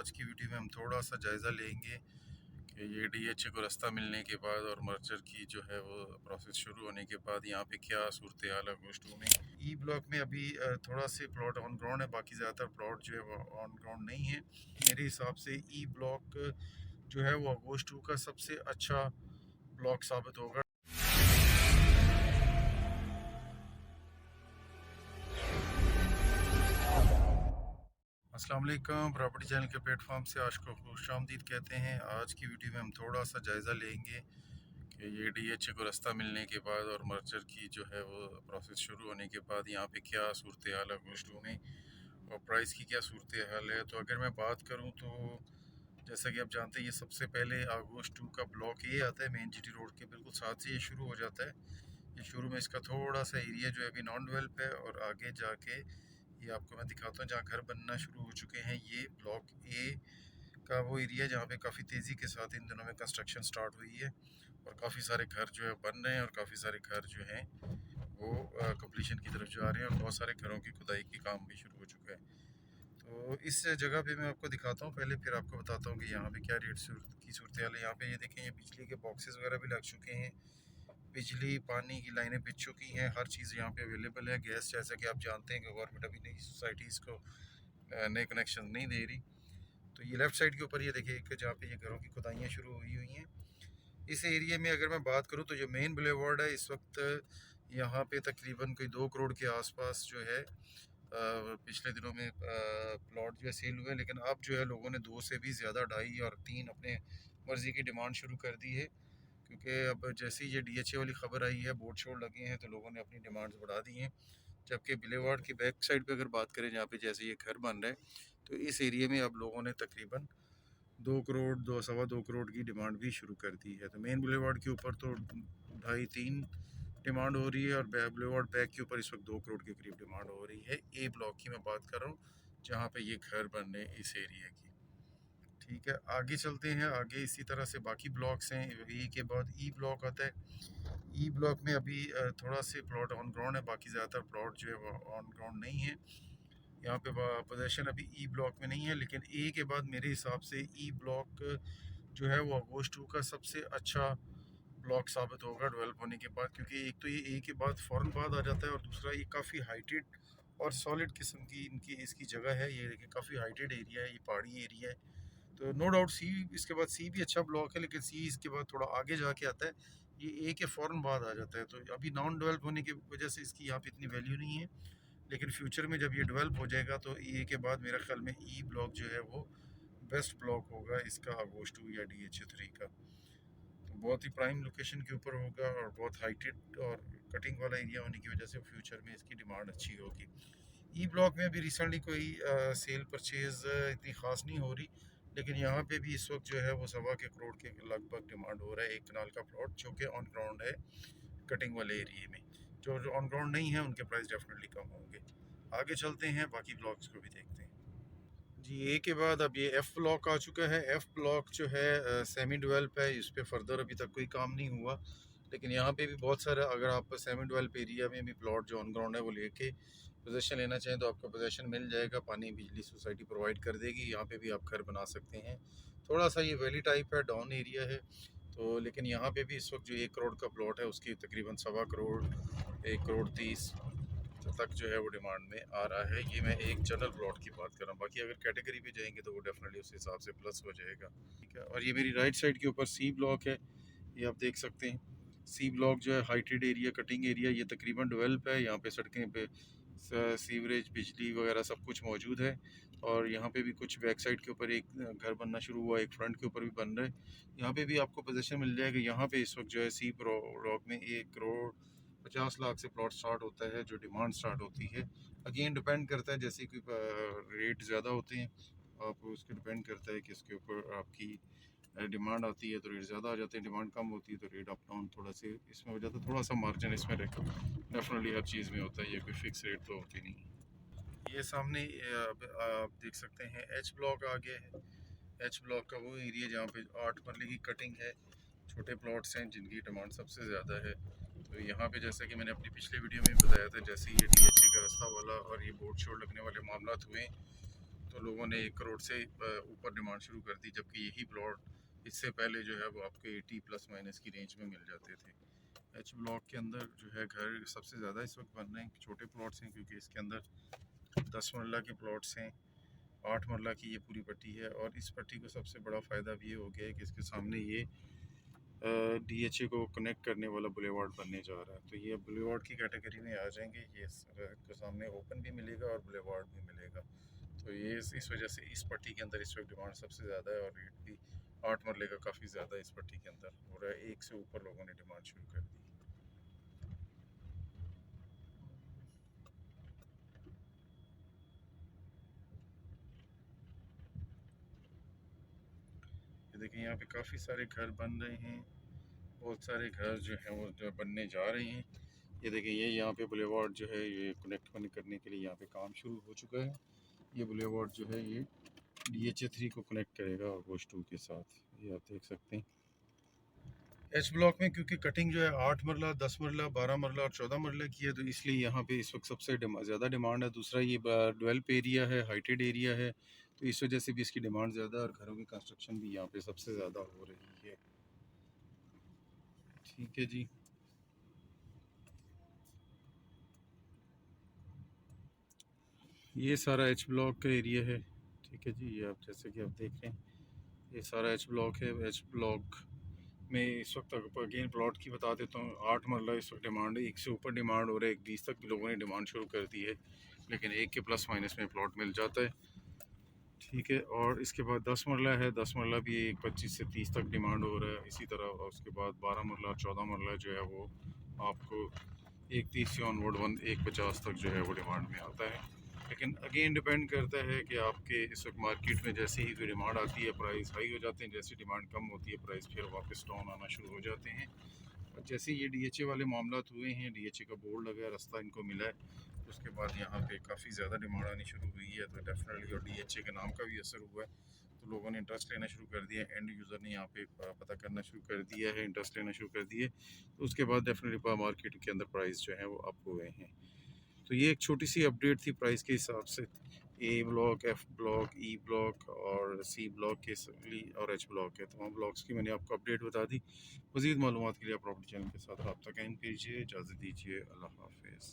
आज की वीडियो में हम थोड़ा सा जायज़ा लेंगे कि ये डीएचए को रास्ता मिलने के बाद और मर्जर की जो है वो प्रोसेस शुरू होने के बाद यहाँ पे क्या सूरत हाल है अगोस्ट में। ई ब्लॉक में अभी थोड़ा से प्लॉट ऑन ग्राउंड है, बाकी ज़्यादातर प्लॉट जो है वो ऑन ग्राउंड नहीं है। मेरे हिसाब से ई ब्लॉक जो है वो अगोस्ट का सबसे अच्छा ब्लॉक साबित होगा। अस्सलाम वालेकुम, प्रॉपर्टी चैनल के प्लेटफॉर्म से आज को खुशामदीद कहते हैं। आज की वीडियो में हम थोड़ा सा जायज़ा लेंगे कि ये डीएचए को रास्ता मिलने के बाद और मर्जर की जो है वो प्रोसेस शुरू होने के बाद यहाँ पे क्या सूरत हाल है अगोस्ट में और प्राइस की क्या सूरत हाल है। तो अगर मैं बात करूँ तो जैसा कि आप जानते हैं ये सबसे पहले अगोस्ट का ब्लॉक ए आता है, मेन जीटी रोड के बिल्कुल साथ से ये शुरू हो जाता है। ये शुरू में इसका थोड़ा सा एरिया जो है अभी नॉन डेवलप है और आगे जाके ये आपको मैं दिखाता हूँ जहाँ घर बनना शुरू हो चुके हैं। ये ब्लॉक ए का वो एरिया जहाँ पे काफ़ी तेज़ी के साथ इन दिनों में कंस्ट्रक्शन स्टार्ट हुई है और काफ़ी सारे घर जो है बन रहे हैं और काफ़ी सारे घर जो हैं वो कंप्लीशन की तरफ जा रहे हैं और बहुत सारे घरों की खुदाई की काम भी शुरू हो चुका है। तो इस जगह पे मैं आपको दिखाता हूँ पहले, फिर आपको बताता हूँ कि यहाँ पे क्या रेट की सूरत हाल है। यहाँ पे ये देखें, ये बिजली के बॉक्सेस वगैरह भी लग चुके हैं, बिजली पानी की लाइनें बिछ चुकी हैं, हर चीज़ यहाँ पे अवेलेबल है। गैस जैसा कि आप जानते हैं कि गवर्नमेंट अभी नई सोसाइटीज़ को नए कनेक्शन नहीं दे रही। तो ये लेफ़्ट साइड के ऊपर ये देखिए कि जहाँ पे ये घरों की खुदाइयाँ शुरू हुई हुई हैं। इस एरिया में अगर मैं बात करूँ तो जो मेन बुलेवार्ड है इस वक्त यहाँ पे तकरीबन कोई 2 करोड़ के आसपास जो है पिछले दिनों में प्लॉट जो है सेल हुए, लेकिन अब जो है लोगों ने 2 से भी ज़्यादा 2.5 और 3 अपने मर्ज़ी की डिमांड शुरू कर दी है। क्योंकि अब जैसे ही ये डीएचए वाली खबर आई है, बोर्ड शोर्ड लगे हैं, तो लोगों ने अपनी डिमांड्स बढ़ा दी हैं। जबकि बुलेवार्ड की बैक साइड पे अगर बात करें जहाँ पे जैसे ये घर बन रहे हैं, तो इस एरिया में अब लोगों ने तकरीबन 2 करोड़ 2 सवा 2 करोड़ की डिमांड भी शुरू कर दी है। तो मेन बुलेवार्ड के ऊपर तो 2.5-3 डिमांड हो रही है और बुलेवार्ड बैक के ऊपर इस वक्त 2 करोड़ के करीब डिमांड हो रही है। ए ब्लॉक की मैं बात कर रहा हूँ जहाँ पे ये घर बन रहे हैं इस एरिया की। ठीक है, आगे चलते हैं। आगे इसी तरह से बाकी ब्लॉक्स हैं। ए के बाद ई ब्लॉक आता है। ई ब्लॉक में अभी थोड़ा से प्लॉट ऑन ग्राउंड है, बाकी ज़्यादातर प्लॉट जो है वो ऑन ग्राउंड नहीं है। यहाँ पे पोजेशन अभी ई ब्लॉक में नहीं है, लेकिन ए के बाद मेरे हिसाब से ई ब्लॉक जो है वो अगोस्ट का सबसे अच्छा ब्लॉक साबित होगा डेवलप होने के बाद। क्योंकि एक तो ये ए के बाद फ़ौरन बाद आ जाता है और दूसरा ये काफ़ी हाइटेड और सॉलिड किस्म की इनकी इसकी जगह है। ये देखिए काफ़ी हाइटेड एरिया है, ये पहाड़ी एरिया है। तो नो डाउट सी इसके बाद सी भी अच्छा ब्लॉक है, लेकिन सी इसके बाद थोड़ा आगे जाके आता है। ये ए के फ़ौरन बाद आ जाता है, तो अभी नॉन डेवलप होने की वजह से इसकी यहाँ पे इतनी वैल्यू नहीं है। लेकिन फ्यूचर में जब ये डेवलप हो जाएगा तो ए के बाद मेरा ख्याल में ई ब्लॉक जो है वो बेस्ट ब्लॉक होगा इसका, अगोस्ट 2 या DH3 का। तो बहुत ही प्राइम लोकेशन के ऊपर होगा और बहुत हाइटेड और कटिंग वाला एरिया होने की वजह से फ्यूचर में इसकी डिमांड अच्छी होगी। ई ब्लॉक में अभी रिसेंटली कोई सेल परचेज़ इतनी ख़ास नहीं हो रही, लेकिन यहाँ पे भी इस वक्त जो है वो 1.25 करोड़ के लगभग डिमांड हो रहा है एक कनाल का प्लॉट, जो कि ऑन ग्राउंड है कटिंग वाले एरिए में। जो ऑन ग्राउंड नहीं है उनके प्राइस डेफिनेटली कम होंगे। आगे चलते हैं, बाकी ब्लॉक्स को भी देखते हैं। जी, ए के बाद अब ये एफ़ ब्लॉक आ चुका है। एफ़ ब्लॉक जो है सेमी डेवलप है, इस पे फर्दर अभी तक कोई काम नहीं हुआ, लेकिन यहाँ पे भी बहुत सारा, अगर आप सेमी डेवलप एरिया में भी प्लॉट जो ऑन ग्राउंड है वो लेके पोजेसन लेना चाहें तो आपको पोजेसन मिल जाएगा। पानी बिजली सोसाइटी प्रोवाइड कर देगी, यहाँ पे भी आप घर बना सकते हैं। थोड़ा सा ये वैली टाइप है, डाउन एरिया है, तो लेकिन यहाँ पे भी इस वक्त जो 1 करोड़ का प्लॉट है उसकी तकरीबन 1.25 करोड़ 1 करोड़ 30 तक जो है वो डिमांड में आ रहा है। ये मैं एक जनरल प्लॉट की बात कर रहा हूँ, बाकी अगर कैटेगरी पे जाएंगे तो वो डेफिनेटली उस हिसाब से प्लस हो जाएगा। ठीक है, और ये मेरी राइट साइड के ऊपर सी ब्लॉक है, ये आप देख सकते हैं। सी ब्लॉक जो है हाइटेड एरिया, कटिंग एरिया, ये तकरीबन डेवलप है। यहाँ पे सड़कें पे सीवरेज बिजली वगैरह सब कुछ मौजूद है और यहाँ पे भी कुछ बैक साइड के ऊपर एक घर बनना शुरू हुआ, एक फ्रंट के ऊपर भी बन रहा है। यहाँ पे भी आपको पोजीशन मिल जाएगा। यहाँ पे इस वक्त जो है सी ब्लॉक में 1 करोड़ 50 लाख से प्लॉट स्टार्ट होता है, जो डिमांड स्टार्ट होती है। अगेन डिपेंड करता है, जैसे कोई रेट ज़्यादा होते हैं आप उसके डिपेंड करता है कि इसके ऊपर आपकी डिमांड आती है तो रेट ज़्यादा आ जाते हैं, डिमांड कम होती है तो रेट अप डाउन थोड़ा से इसमें हो जाता है। थोड़ा सा मार्जिन इसमें डेफिनेटली हर चीज़ में होता है, ये कोई फिक्स रेट तो होती नहीं। ये सामने आप देख सकते हैं एच ब्लॉक आ गया है। एच ब्लॉक का वो एरिया जहाँ पे 8 मरले की कटिंग है, छोटे प्लॉट्स हैं जिनकी डिमांड सबसे ज़्यादा है। तो यहाँ पे जैसा कि मैंने अपनी पिछले वीडियो में बताया था, जैसे ये डीएचए का रास्ता वाला और ये बोर्ड शोर्ड लगने वाले मामला हुए, तो लोगों ने 1 करोड़ से ऊपर डिमांड शुरू कर दी, जबकि यही प्लॉट इससे पहले जो है वो आपको 80 प्लस माइनस की रेंज में मिल जाते थे। एच ब्लॉक के अंदर जो है घर सबसे ज़्यादा इस वक्त बन रहे हैं, छोटे प्लॉट्स हैं क्योंकि इसके अंदर 10 मरला के प्लॉट्स हैं, 8 मरला की ये पूरी पट्टी है। और इस पट्टी को सबसे बड़ा फ़ायदा भी ये हो गया है कि इसके सामने ये DHA को कनेक्ट करने वाला बुलेवार्ड बनने जा रहा है, तो ये बुलेवार्ड की कैटेगरी में आ जाएंगे। ये के सामने ओपन भी मिलेगा और बुलेवार्ड भी मिलेगा। तो ये इस वजह से इस पट्टी के अंदर इस वक्त डिमांड सबसे ज़्यादा है और रेट भी 8 मरले का काफ़ी ज़्यादा है इस पट्टी के अंदर, और 1 से ऊपर लोगों ने डिमांड शुरू कर दी। ये देखिए यहाँ पे काफ़ी सारे घर बन रहे हैं, बहुत सारे घर जो हैं वो जो बनने जा रहे हैं। ये देखिए ये यहाँ पे बुलेवार्ड जो है ये कनेक्ट करने के लिए यहाँ पे काम शुरू हो चुका है। ये बुलेवार्ड जो है ये DHA 3 को कनेक्ट करेगा गोश 2 के साथ, ये आप देख सकते हैं। एच ब्लॉक में क्योंकि कटिंग जो है 8 मरला, 10 मरला, 12 मरला और 14 मरला की है, तो इसलिए यहाँ पे इस वक्त सबसे ज़्यादा डिमांड है। दूसरा ये डेवलप एरिया है, हाइटेड एरिया है, तो इस वजह से भी इसकी डिमांड ज़्यादा है और घरों की कंस्ट्रक्शन भी यहाँ पे सबसे ज़्यादा हो रही है। ठीक है जी। ये सारा एच ब्लॉक का एरिया है। ठीक है जी, ये आप जैसे कि आप देख रहे हैं ये सारा एच ब्लॉक है। एच ब्लॉक में इस वक्त अगेन प्लॉट की बता देता हूँ। 8 मरला इस वक्त डिमांड है, 1 से ऊपर डिमांड हो रहा है, 1 20 तक भी लोगों ने डिमांड शुरू कर दी है, लेकिन 1 के प्लस माइनस में प्लॉट मिल जाता है। ठीक है, और इसके बाद 10 मरला है, 10 मरला भी 1 25 से 30 तक डिमांड हो रहा है इसी तरह। और उसके बाद 12 मरला, 14 मरला जो है वो आपको 1 30 से ऑनवर्ड 1 50 तक जो है वो डिमांड में आता है। लेकिन अगेन डिपेंड करता है कि आपके इस वक्त मार्केट में जैसे ही कोई डिमांड आती है प्राइस हाई हो जाते हैं, जैसी डिमांड कम होती है प्राइस फिर वापस डाउन आना शुरू हो जाते हैं। और जैसे ये DHA वाले मामला हुए हैं, DHA का बोर्ड लगा है, रास्ता इनको मिला है, तो उसके बाद यहाँ पे काफ़ी ज़्यादा डिमांड आनी शुरू हुई है, तो डेफिनेटली और DHA के नाम का भी असर हुआ है, तो लोगों ने इंटरेस्ट लेना शुरू कर दिया। एंड यूज़र ने यहाँ पे पता करना शुरू कर दिया है, इंटरेस्ट लेना शुरू कर दिए, तो उसके बाद डेफिनेटली मार्केट के अंदर प्राइस जो है वो अप हुए हैं। तो ये एक छोटी सी अपडेट थी प्राइस के हिसाब से। A block, F block, E block और सी ब्लॉक के और एच ब्लॉक के तमाम ब्लॉक्स की मैंने आपको अपडेट बता दी। मज़ीद मालूमात के लिए आप प्रॉपर्टी चैनल के साथ रब्ता कायम कीजिए। इजाज़त दीजिए, अल्लाह हाफिज़।